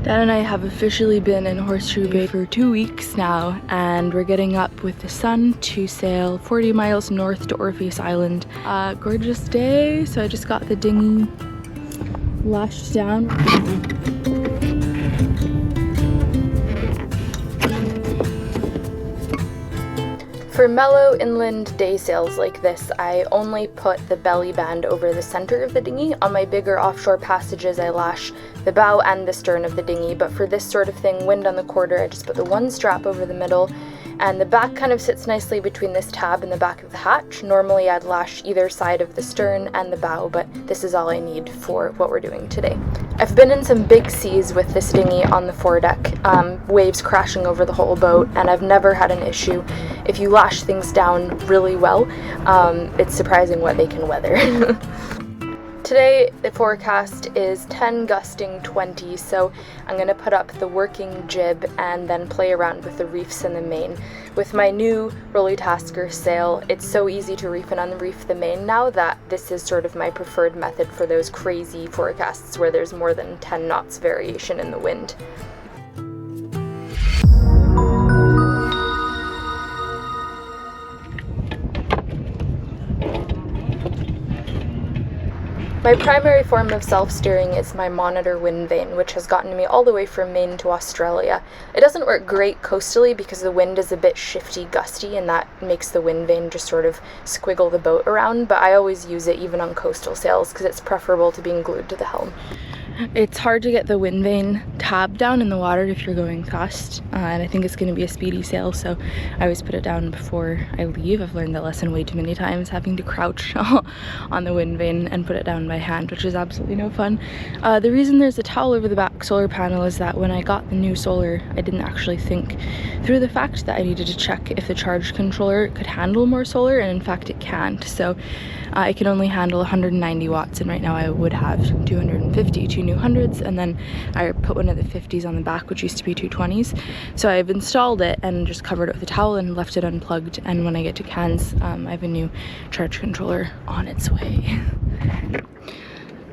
Dan and I have officially been in Horseshoe Bay for 2 weeks now, and we're getting up with the sun to sail 40 miles north to Orpheus Island. Gorgeous day, so I just got the dinghy lashed down. For mellow inland day sails like this, I only put the belly band over the center of the dinghy. On my bigger offshore passages, I lash the bow and the stern of the dinghy, but for this sort of thing, wind on the quarter, I just put the one strap over the middle, and the back kind of sits nicely between this tab and the back of the hatch. Normally I'd lash either side of the stern and the bow, but this is all I need for what we're doing today. I've been in some big seas with this dinghy on the foredeck, waves crashing over the whole boat, and I've never had an issue. If you lash things down really well, it's surprising what they can weather. Today the forecast is 10 gusting 20, so I'm going to put up the working jib and then play around with the reefs in the main. With my new Rolly Tasker sail, it's so easy to reef and unreef the main now that this is sort of my preferred method for those crazy forecasts where there's more than 10 knots variation in the wind. My primary form of self-steering is my monitor wind vane, which has gotten me all the way from Maine to Australia. It doesn't work great coastally because the wind is a bit shifty, gusty, and that makes the wind vane just sort of squiggle the boat around, but I always use it even on coastal sails because it's preferable to being glued to the helm. It's hard to get the wind vane tab down in the water if you're going fast, and I think it's going to be a speedy sail, so I always put it down before I leave. I've learned that lesson way too many times, having to crouch on the wind vane and put it down by hand, which is absolutely no fun. The reason there's a towel over the back solar panel is that when I got the new solar, I didn't actually think through the fact that I needed to check if the charge controller could handle more solar, and in fact it can't. So it can only handle 190 watts, and right now I would have 250, two new 100s, and then I put one of the 50s on the back, which used to be 220s. So I've installed it and just covered it with a towel and left it unplugged, and when I get to Cairns, I have a new charge controller on its way.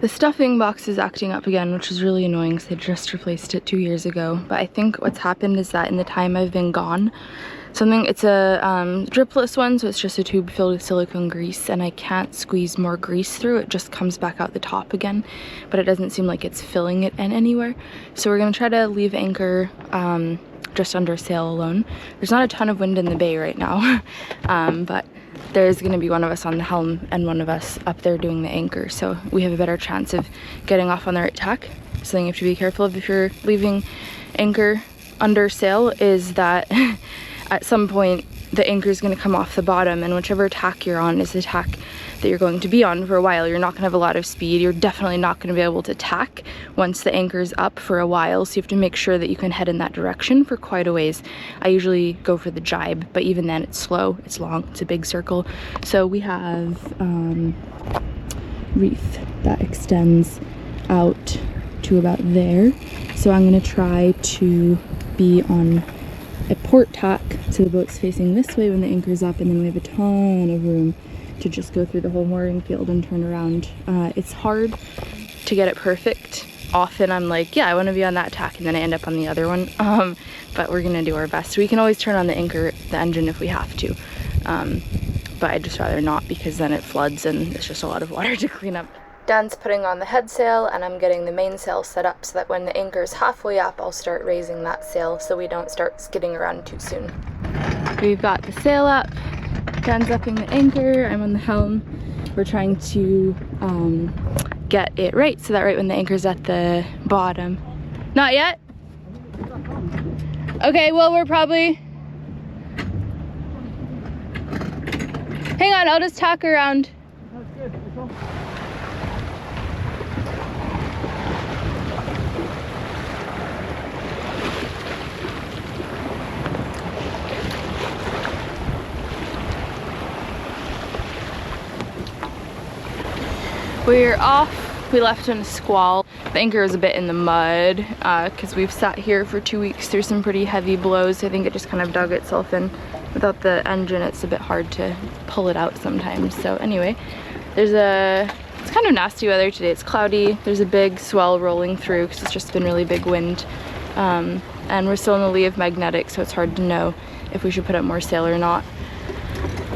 The stuffing box is acting up again, which is really annoying because I just replaced it 2 years ago, but I think what's happened is that in the time I've been gone, it's a dripless one, so it's just a tube filled with silicone grease, and I can't squeeze more grease through. It just comes back out the top again, but it doesn't seem like it's filling it in anywhere. So we're going to try to leave anchor just under sail alone. There's not a ton of wind in the bay right now, but there's going to be one of us on the helm and one of us up there doing the anchor, so we have a better chance of getting off on the right tack. Something you have to be careful of if you're leaving anchor under sail is that at some point the anchor is going to come off the bottom, and whichever tack you're on is the tack that you're going to be on for a while. You're not going to have a lot of speed. You're definitely not going to be able to tack once the anchor's up for a while, so you have to make sure that you can head in that direction for quite a ways. I usually go for the jibe, but even then it's slow, it's long, it's a big circle. So we have reef that extends out to about there, so I'm going to try to be on a port tack so the boat's facing this way when the anchor's up, and then we have a ton of room to just go through the whole mooring field and turn around. It's hard to get it perfect. Often I'm like, yeah, I want to be on that tack, and then I end up on the other one, but we're gonna do our best. We can always turn on the engine if we have to, but I'd just rather not, because then it floods and it's just a lot of water to clean up. Dan's putting on the head sail, and I'm getting the mainsail set up so that when the anchor's halfway up, I'll start raising that sail so we don't start skidding around too soon. We've got the sail up, Dan's upping the anchor, I'm on the helm. We're trying to get it right so that right when the anchor's at the bottom. Not yet? Okay, well, we're probably... Hang on, I'll just tack around. That's good. That's all. We're off. We left in a squall. The anchor is a bit in the mud because we've sat here for 2 weeks through some pretty heavy blows. I think it just kind of dug itself in. Without the engine, it's a bit hard to pull it out sometimes. So anyway, there's a It's kind of nasty weather today. It's cloudy. There's a big swell rolling through because it's just been really big wind. And we're still in the lee of magnetic, so it's hard to know if we should put up more sail or not,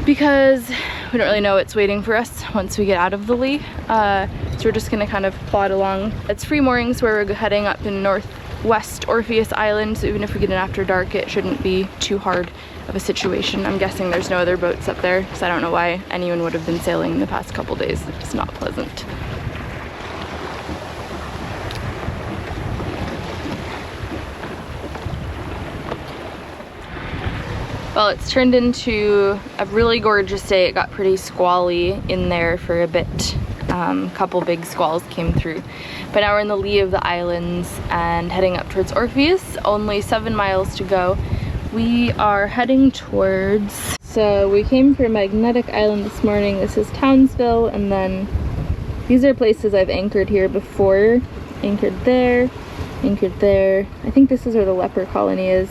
because we don't really know what's waiting for us once we get out of the lee. So we're just gonna kind of plod along. It's free moorings where we're heading up in northwest Orpheus Island, so even if we get in after dark, it shouldn't be too hard of a situation. I'm guessing there's no other boats up there, because I don't know why anyone would have been sailing the past couple days. It's not pleasant. Well, it's turned into a really gorgeous day. It got pretty squally in there for a bit. A couple big squalls came through. But now we're in the lee of the islands and heading up towards Orpheus. Only 7 miles to go. We are heading towards... So we came from Magnetic Island this morning. This is Townsville, and then these are places I've anchored here before. Anchored there, anchored there. I think this is where the leper colony is,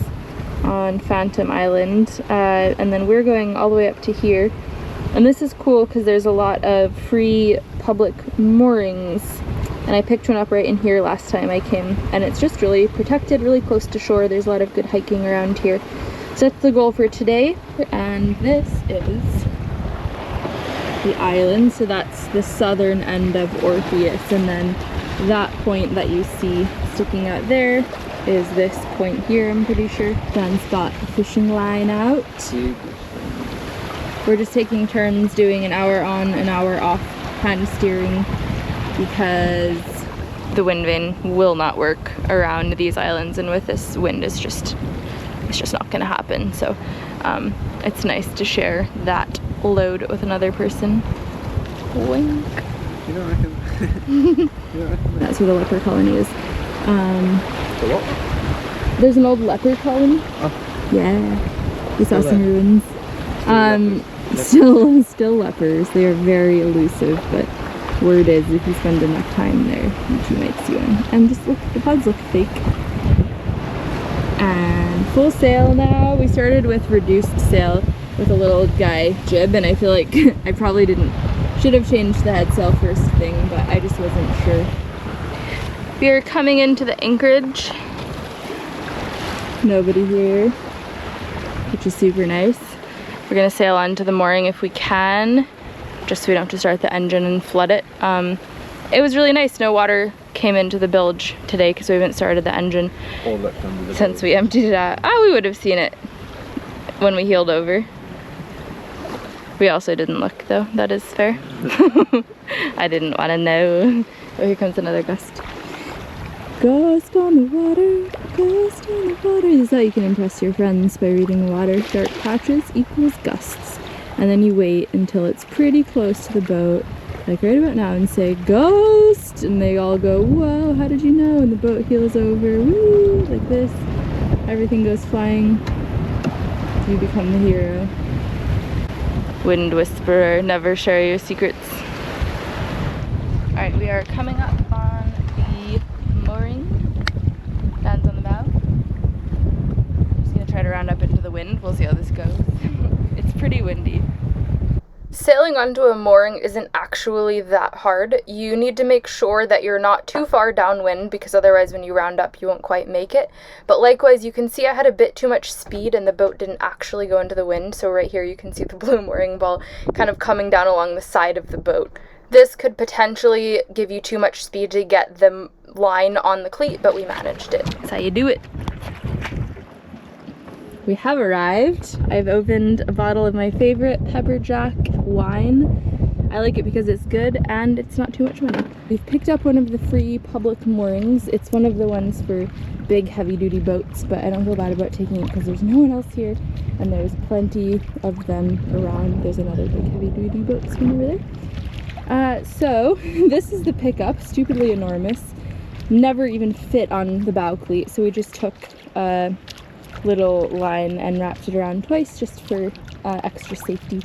on Phantom Island, and then we're going all the way up to here. And this is cool because there's a lot of free public moorings, and I picked one up right in here last time I came, and it's just really protected, really close to shore. There's a lot of good hiking around here. So that's the goal for today, and this is the island. So that's the southern end of Orpheus, and then that point that you see sticking out there is this point here, I'm pretty sure. Dan's got the fishing line out. We're just taking turns doing an hour on, an hour off hand steering, because the wind vane will not work around these islands, and with this wind it's just not gonna happen. So it's nice to share that load with another person. Wink. You don't reckon? That's where the leper colony is. The what? There's an old leper colony. Oh. Yeah. We saw some ruins. Leopers. Still lepers. They are very elusive, but word is if you spend enough time there, you might see one. And just look, the pods look fake. And full sail now. We started with reduced sail with a little guy jib, and I feel like I probably should have changed the head sail first thing, but I just wasn't sure. We are coming into the anchorage. Nobody here, which is super nice. We're gonna sail onto the mooring if we can, just so we don't have to start the engine and flood it. It was really nice. No water came into the bilge today because we haven't started the engine since we emptied it out. We would have seen it when we heeled over. We also didn't look though, that is fair. I didn't want to know. Oh, here comes another gust. Gust on the water, gust on the water. This is how you can impress your friends, by reading the water. Dark patches equals gusts. And then you wait until it's pretty close to the boat, like right about now, and say, ghost! And they all go, whoa, how did you know? And the boat heels over, woo, like this. Everything goes flying. You become the hero. Wind whisperer, never share your secrets. Alright, we are coming up on the mooring. Dan's on the bow. Just gonna try to round up into the wind. We'll see how this goes. It's pretty windy. Sailing onto a mooring isn't actually that hard. You need to make sure that you're not too far downwind, because otherwise when you round up you won't quite make it. But likewise, you can see I had a bit too much speed and the boat didn't actually go into the wind. So right here you can see the blue mooring ball kind of coming down along the side of the boat. This could potentially give you too much speed to get the line on the cleat, but we managed it. That's how you do it. We have arrived. I've opened a bottle of my favorite Pepper Jack wine. I like it because it's good and it's not too much money. We've picked up one of the free public moorings. It's one of the ones for big heavy-duty boats, but I don't feel bad about taking it because there's no one else here and there's plenty of them around. There's another big heavy-duty boatsman over there. So this is the pickup, stupidly enormous. Never even fit on the bow cleat, so we just took a little line and wrapped it around twice just for extra safety,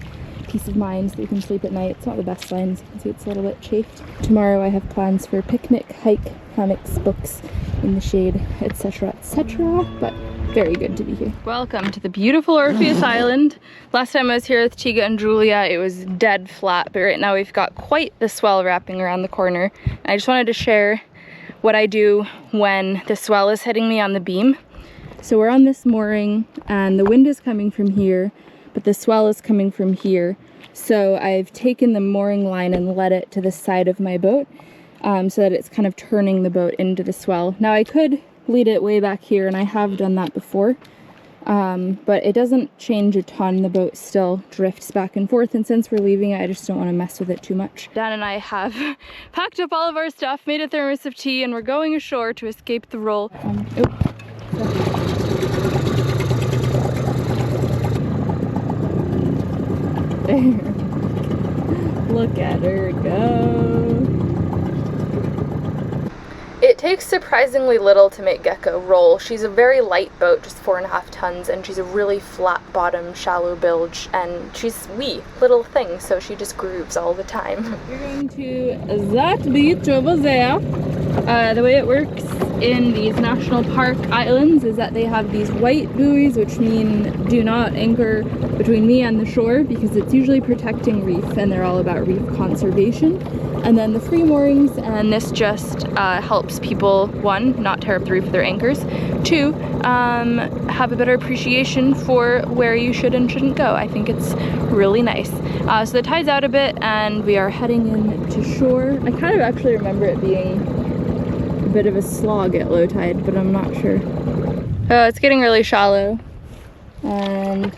peace of mind, so you can sleep at night. It's not the best line, as you can see it's a little bit chafed. Tomorrow I have plans for picnic, hike, hammocks, books in the shade, etc., etc., but Very good to be here. Welcome to the beautiful Orpheus Island. Last time I was here with Tiga and Julia, it was dead flat, but right now we've got quite the swell wrapping around the corner. And I just wanted to share what I do when the swell is hitting me on the beam. So we're on this mooring and the wind is coming from here, but the swell is coming from here. So I've taken the mooring line and let it to the side of my boat so that it's kind of turning the boat into the swell. Now I could lead it way back here, and I have done that before, but it doesn't change a ton. The boat still drifts back and forth, and since we're leaving it, I just don't want to mess with it too much. Dan and I have packed up all of our stuff, made a thermos of tea, and we're going ashore to escape the roll. There. Look at her go. It takes surprisingly little to make Gecko roll. She's a very light boat, just 4.5 tons, and she's a really flat bottom, shallow bilge, and she's wee little thing, so she just grooves all the time. We're going to that beach over there. The way it works in these national park islands is that they have these white buoys, which mean do not anchor between me and the shore, because it's usually protecting reef, and they're all about reef conservation. And then the free moorings, and this just helps people, one, not tear up the reef with their anchors, two, have a better appreciation for where you should and shouldn't go. I think it's really nice. So the tide's out a bit and we are heading in to shore. I kind of actually remember it being a bit of a slog at low tide, but I'm not sure. Oh, it's getting really shallow, and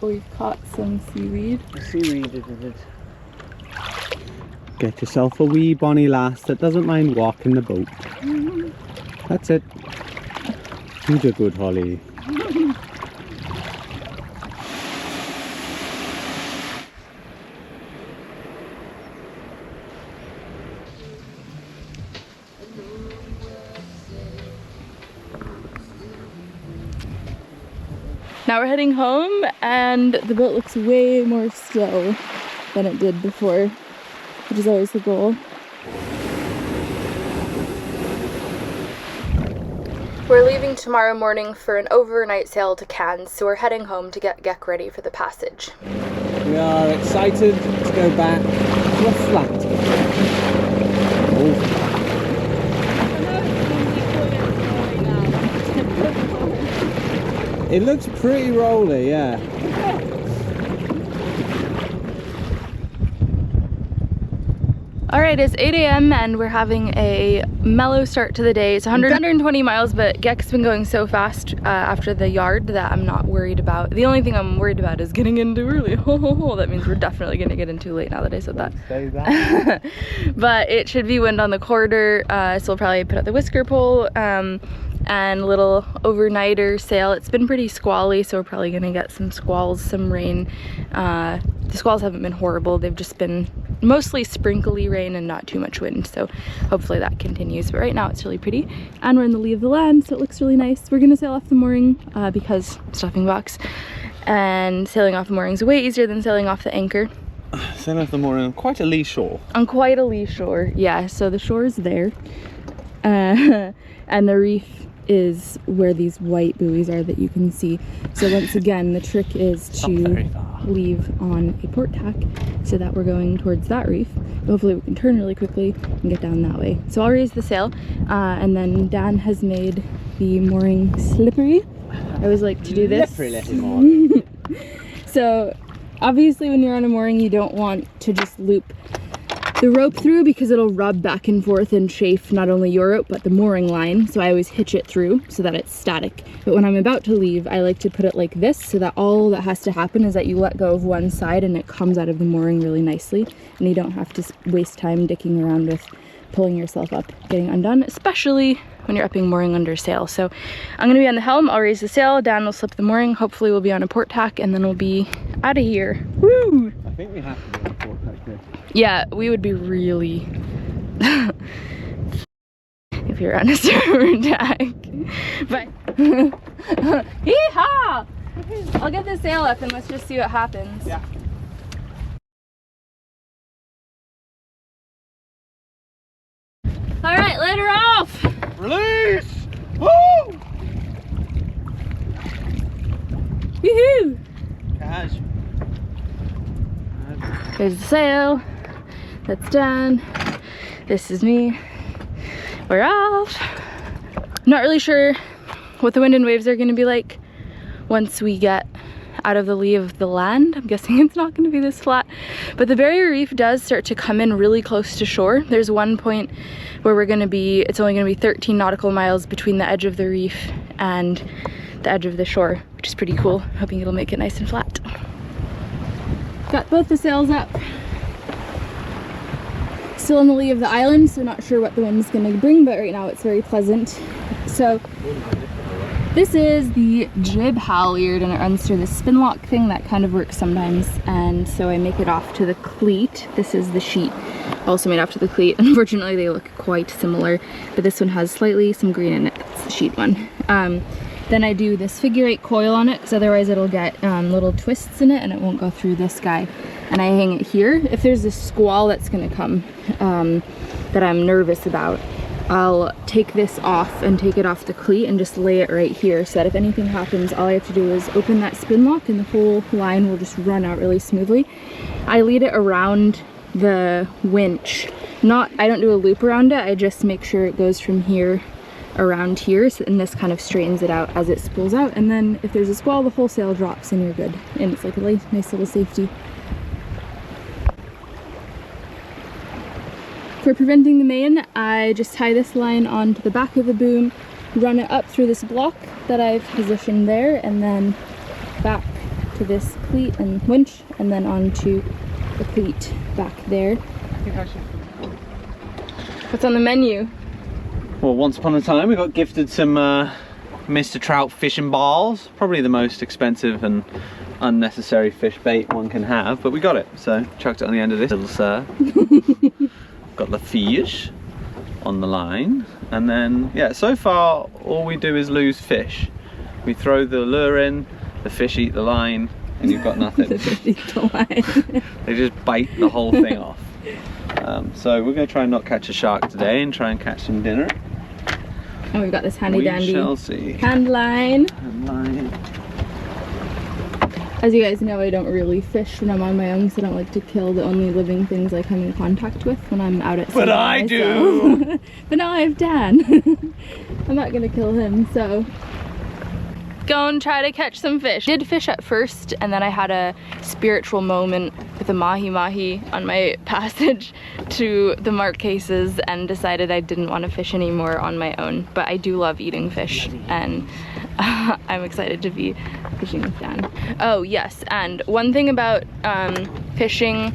we've caught some seaweed. Seaweed, is it? Get yourself a wee bonny lass that doesn't mind walking the boat. That's it. You do good, Holly. Now we're heading home, and the boat looks way more still than it did before, which is always the goal. We're leaving tomorrow morning for an overnight sail to Cairns, so we're heading home to get Gek ready for the passage. We are excited to go back to a flat. Oh. It looks pretty rolly, yeah. Alright, it's 8 a.m. and we're having a mellow start to the day. It's 120 miles, but Gek's been going so fast after the yard that I'm not worried about. The only thing I'm worried about is getting in too early. That means we're definitely going to get in too late now that I said that. Say that. But it should be wind on the quarter, so we'll probably put out the whisker pole and a little overnighter sail. It's been pretty squally, so we're probably going to get some squalls, some rain. The squalls haven't been horrible. They've just been mostly sprinkly rain and not too much wind, so hopefully that continues. But right now it's really pretty, and we're in the lee of the land, so it looks really nice. We're gonna sail off the mooring because stuffing box, and sailing off the mooring is way easier than sailing off the anchor. Sailing off the mooring on quite a lee shore. On quite a lee shore, yeah. So the shore is there, and the reef is where these white buoys are that you can see. So once again, the trick is to leave on a port tack so that we're going towards that reef. Hopefully we can turn really quickly and get down that way. So I'll raise the sail, and then Dan has made the mooring slippery. I always like to do this. Slippery little mooring. So obviously when you're on a mooring, you don't want to just loop the rope through because it'll rub back and forth and chafe not only your rope but the mooring line, so I always hitch it through so that it's static. But when I'm about to leave, I like to put it like this so that all that has to happen is that you let go of one side and it comes out of the mooring really nicely, and you don't have to waste time dicking around with pulling yourself up, getting undone, especially when you're upping mooring under sail. So I'm gonna be on the helm, I'll raise the sail, Dan will slip the mooring, hopefully we'll be on a port tack, and then we'll be out of here. Woo! I think we have to be on a port tack here. Yeah, we would be really if you're on a starboard tack. But hee-haw! I'll get the sail up and let's just see what happens. Yeah. Alright, let her off! Release! Woo! There's the sail. That's Dan. This is me. We're off. Not really sure what the wind and waves are going to be like once we get out of the lee of the land. I'm guessing it's not going to be this flat, but the barrier reef does start to come in really close to shore. There's one point where we're going to be, it's only going to be 13 nautical miles between the edge of the reef and the edge of the shore, which is pretty cool. Hoping it'll make it nice and flat. Got both the sails up. Still in the lee of the island, so not sure what the wind's going to bring, but right now it's very pleasant. So this is the jib halyard, and it runs through the spin lock thing that kind of works sometimes, and so I make it off to the cleat. This is the sheet, also made off to the cleat. Unfortunately they look quite similar, but this one has slightly some green in it. That's the sheet one. Then I do this figure 8 coil on it, because otherwise it'll get little twists in it and it won't go through this guy. And I hang it here. If there's a squall that's going to come that I'm nervous about, I'll take this off and take it off the cleat and just lay it right here, so that if anything happens, all I have to do is open that spin lock and the whole line will just run out really smoothly. I lead it around the winch. I don't do a loop around it, I just make sure it goes from here around here, so, and this kind of straightens it out as it spools out, and then if there's a squall, the whole sail drops and you're good. And it's like a nice little safety. For preventing the main, I just tie this line onto the back of the boom, run it up through this block that I've positioned there, and then back to this cleat and winch, and then onto the cleat back there. What's on the menu? Well, once upon a time we got gifted some Mr. Trout fishing balls. Probably the most expensive and unnecessary fish bait one can have, but we got it, so chucked it on the end of this little sir. Got the fish on the line, and then yeah, so far all we do is lose fish. We throw the lure in, the fish eat the line, and you've got nothing. The fish eat the line. They just bite the whole thing off. So we're going to try and not catch a shark today and try and catch some dinner. And we've got this handy dandy shall see. hand line. Hand line. As you guys know, I don't really fish when I'm on my own, because I don't like to kill the only living things I come in contact with when I'm out at sea. But I do! But now I have Dan. I'm not gonna kill him, so. Go and try to catch some fish. Did fish at first, and then I had a spiritual moment with a mahi-mahi on my passage to the Marquesas and decided I didn't want to fish anymore on my own. But I do love eating fish, and I'm excited to be fishing with Dan. Oh yes, and one thing about fishing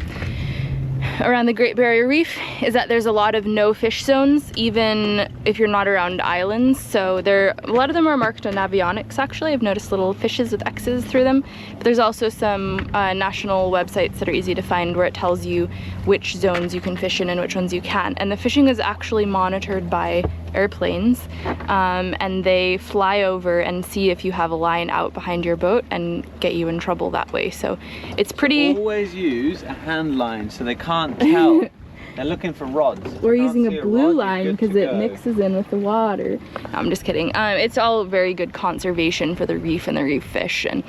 around the Great Barrier Reef is that there's a lot of no fish zones, even if you're not around islands. So a lot of them are marked on avionics actually. I've noticed little fishes with X's through them. But there's also some national websites that are easy to find where it tells you which zones you can fish in and which ones you can't. And the fishing is actually monitored by airplanes, and they fly over and see if you have a line out behind your boat and get you in trouble that way. So it's pretty... Always use a hand line so they can't tell. They're looking for rods. We're using a blue line because it mixes in with the water. No, I'm just kidding. It's all very good conservation for the reef and the reef fish, and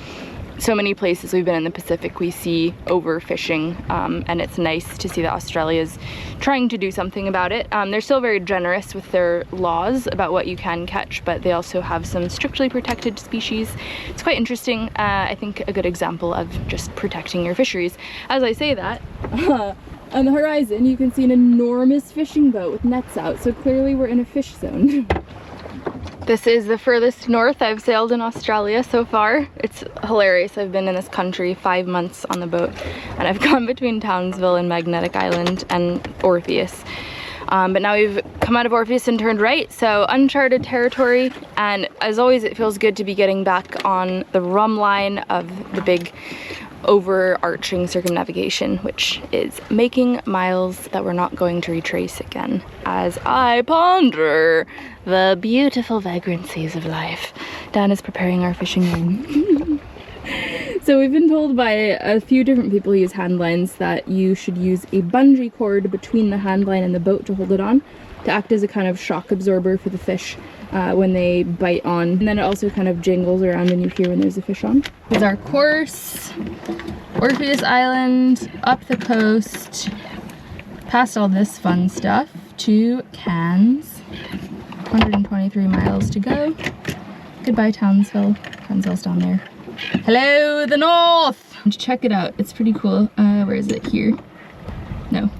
so many places we've been in the Pacific we see overfishing, and it's nice to see that Australia's trying to do something about it. They're still very generous with their laws about what you can catch, but they also have some strictly protected species. It's quite interesting. I think a good example of just protecting your fisheries. As I say that, on the horizon you can see an enormous fishing boat with nets out, so clearly we're in a fish zone. This is the furthest north I've sailed in Australia so far. It's hilarious. I've been in this country 5 months on the boat, and I've gone between Townsville and Magnetic Island and Orpheus. But now we've come out of Orpheus and turned right, so uncharted territory, and as always it feels good to be getting back on the rum line of the big overarching circumnavigation, which is making miles that we're not going to retrace again as I ponder the beautiful vagrancies of life. Dan is preparing our fishing room. So we've been told by a few different people who use hand lines that you should use a bungee cord between the hand line and the boat to hold it on. to act as a kind of shock absorber for the fish when they bite on. And then it also kind of jingles around and you hear when there's a fish on. Here's our course. Orpheus Island, up the coast, past all this fun stuff, to Cairns. 123 miles to go. Goodbye, Townsville. Townsville's down there. Hello, the north! Check it out. It's pretty cool. Where is it? Here? No.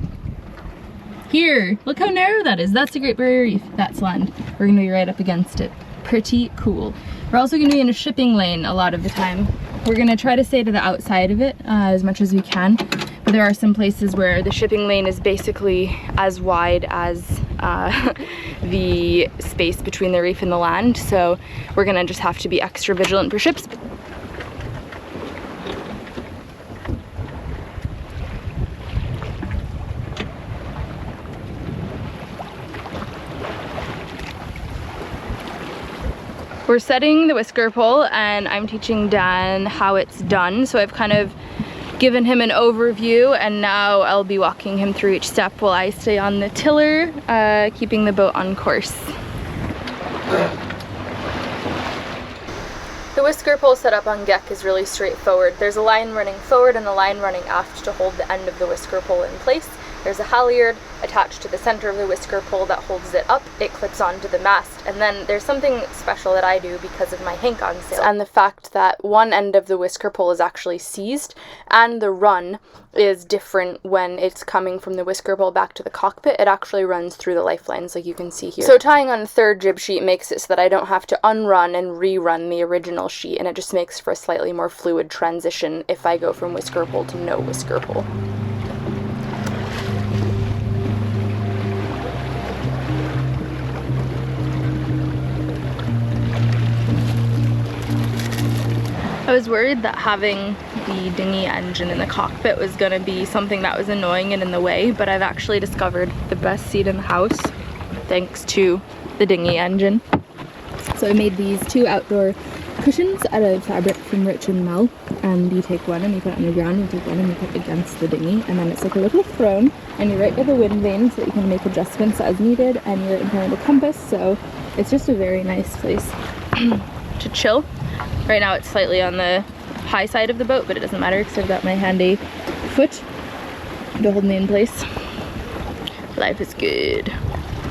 Here! Look how narrow that is. That's the Great Barrier Reef. That's land. We're gonna be right up against it. Pretty cool. We're also gonna be in a shipping lane a lot of the time. We're gonna try to stay to the outside of it as much as we can. But there are some places where the shipping lane is basically as wide as the space between the reef and the land, so we're gonna just have to be extra vigilant for ships. We're setting the whisker pole and I'm teaching Dan how it's done, so I've kind of given him an overview and now I'll be walking him through each step while I stay on the tiller, keeping the boat on course. The whisker pole setup on Gek is really straightforward. There's a line running forward and a line running aft to hold the end of the whisker pole in place. There's a halyard attached to the center of the whisker pole that holds it up. It clips onto the mast, and then there's something special that I do because of my hink-on sail and the fact that one end of the whisker pole is actually seized, and the run is different when it's coming from the whisker pole back to the cockpit. It actually runs through the lifelines like you can see here. So tying on a third jib sheet makes it so that I don't have to unrun and rerun the original sheet, and it just makes for a slightly more fluid transition if I go from whisker pole to no whisker pole. I was worried that having the dinghy engine in the cockpit was going to be something that was annoying and in the way, but I've actually discovered the best seat in the house thanks to the dinghy engine. So I made these two outdoor cushions out of fabric from Rich and Mel, and you take one and you put it on the ground, you take one and you put it against the dinghy, and then it's like a little throne, and you're right by the wind vane so that you can make adjustments as needed, and you're right in front of the compass, so it's just a very nice place to chill. Right now it's slightly on the high side of the boat, but it doesn't matter because I've got my handy foot to hold me in place. Life is good.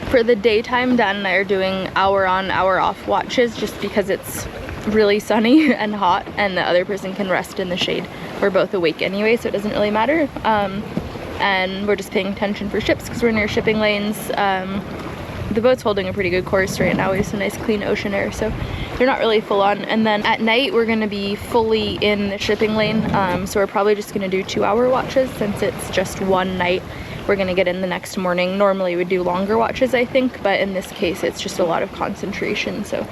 For the daytime, Dan and I are doing hour on, hour off watches just because it's really sunny and hot and the other person can rest in the shade. We're both awake anyway, so it doesn't really matter. And we're just paying attention for ships because we're near shipping lanes. The boat's holding a pretty good course right now. We have some nice clean ocean air, so they're not really full on. And then at night we're going to be fully in the shipping lane, so we're probably just going to do 2-hour watches since it's just one night. We're going to get in the next morning. Normally we do longer watches, I think, but in this case it's just a lot of concentration, so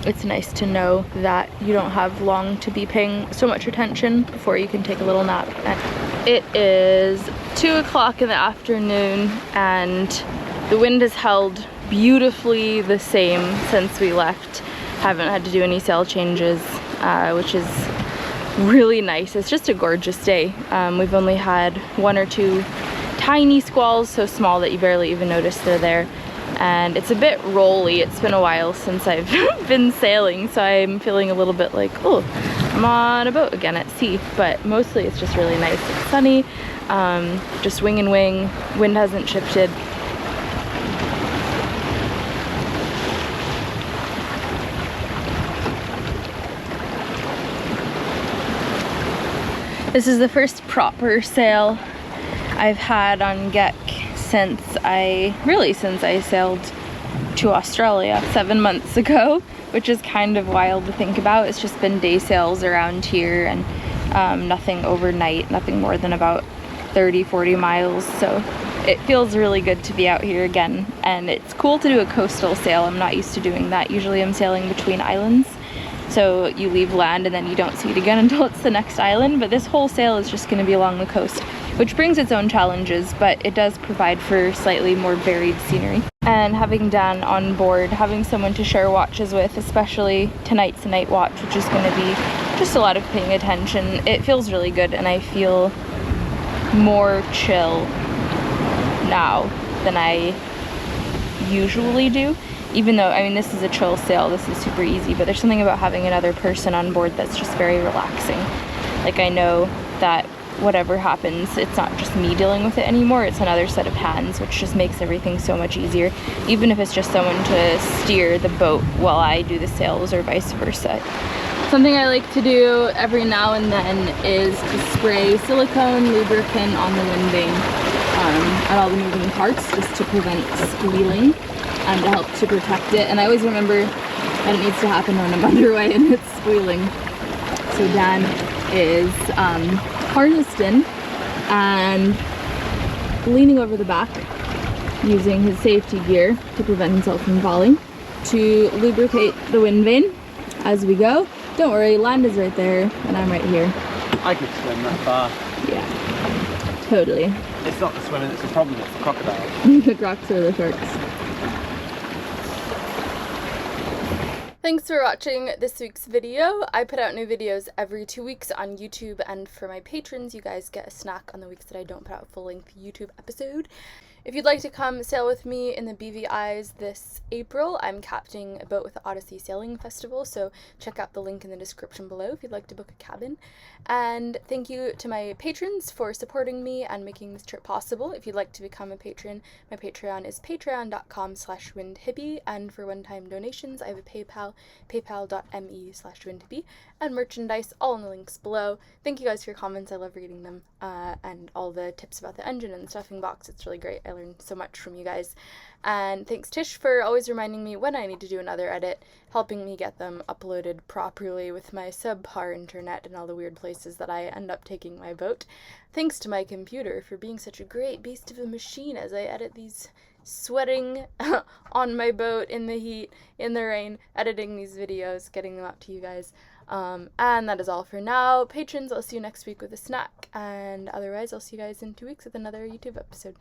it's nice to know that you don't have long to be paying so much attention before you can take a little nap. And it is 2 o'clock in the afternoon and the wind has held beautifully the same since we left. Haven't had to do any sail changes, which is really nice. It's just a gorgeous day. We've only had 1 or 2 tiny squalls, so small that you barely even notice they're there. And it's a bit rolly. It's been a while since I've been sailing, so I'm feeling a little bit like, oh, I'm on a boat again at sea. But mostly it's just really nice. It's sunny, just wing and wing. Wind hasn't shifted. This is the first proper sail I've had on Gek since I sailed to Australia 7 months ago, which is kind of wild to think about. It's just been day sails around here and nothing overnight, nothing more than about 30-40 miles, so it feels really good to be out here again. And it's cool to do a coastal sail. I'm not used to doing that. Usually I'm sailing between islands. So you leave land and then you don't see it again until it's the next island, but this whole sail is just going to be along the coast, which brings its own challenges, but it does provide for slightly more varied scenery. And having Dan on board, having someone to share watches with, especially tonight's a night watch, which is going to be just a lot of paying attention, it feels really good, and I feel more chill now than I usually do, even though, I mean, this is a chill sail, this is super easy, but there's something about having another person on board that's just very relaxing. Like, I know that whatever happens, it's not just me dealing with it anymore, it's another set of hands, which just makes everything so much easier, even if it's just someone to steer the boat while I do the sails or vice versa. Something I like to do every now and then is to spray silicone lubricant on the wind vane at all the moving parts, just to prevent squealing and to help to protect it. And I always remember that it needs to happen when I'm underway and it's squealing. So Dan is harnessed in and leaning over the back using his safety gear to prevent himself from falling to lubricate the wind vane as we go. Don't worry, land is right there and I'm right here. I could swim that far. Yeah, totally. It's not the swimming that's the problem, it's the crocodiles. The crocs or the sharks. Thanks for watching this week's video. I put out new videos every 2 weeks on YouTube, and for my patrons, you guys get a snack on the weeks that I don't put out a full-length YouTube episode. If you'd like to come sail with me in the BVIs this April, I'm captaining a boat with the Odyssey Sailing Festival, so check out the link in the description below if you'd like to book a cabin. And thank you to my patrons for supporting me and making this trip possible. If you'd like to become a patron, my Patreon is patreon.com/windhippie, and for one-time donations, I have a PayPal, paypal.me/windhippie, and merchandise, all in the links below. Thank you guys for your comments, I love reading them, and all the tips about the engine and the stuffing box, it's really great. I learned so much from you guys. And thanks Tish for always reminding me when I need to do another edit, helping me get them uploaded properly with my subpar internet and all the weird places that I end up taking my boat. Thanks to my computer for being such a great beast of a machine as I edit these, sweating on my boat in the heat, in the rain, editing these videos, getting them out to you guys. And that is all for now. Patrons, I'll see you next week with a snack, and otherwise I'll see you guys in 2 weeks with another YouTube episode.